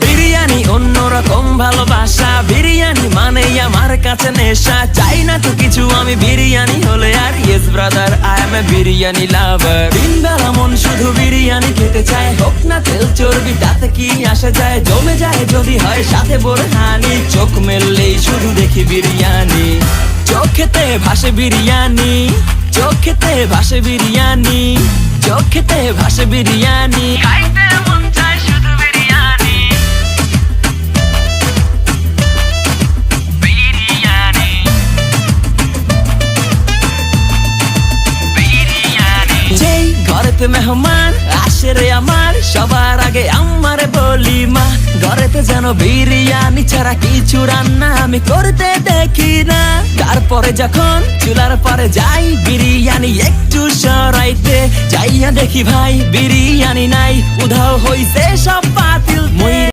বিরিয়ানি অন্যরকম ভালোবাসা, বিরিয়ানি মানেই আমার কাছে নেশা। চাই না তো কিছু আমি বিরিয়ানি হলে আর, yes brother I M A biryani লাভার। দিন বেলা মন শুধু বিরিয়ানি খেতে চায়, হোক না তেল চর্বি তাতে কি আসে যায়। জমে যায় যদি হয় সাথে বোরহানি, চোখ মেললেই শুধু দেখি বিরিয়ানি। চোখেতে ভাসে বিরিয়ানি, চোখেতে ভাসে বিরিয়ানি, চোখেতে ভাসে বিরিয়ানি। খাইতে মন চায় শুধু বিরিয়ানি, বিরিয়ানি, বিরিয়ানি। যেই ঘরেতে মেহমান আসে রে আমার, সবার আগে আমারে বলি মা। ঘরেতে যেন বিরিয়ানি ছাড়া কিছু রান্না আমি করতে দেখি না। তারপরে যখন চুলার পরে যাই বিরিয়ানি একটু সরাইতে, যাইয়া দেখি ভাই বিরিয়ানি নাই, উধাও হইছে সব বাতিল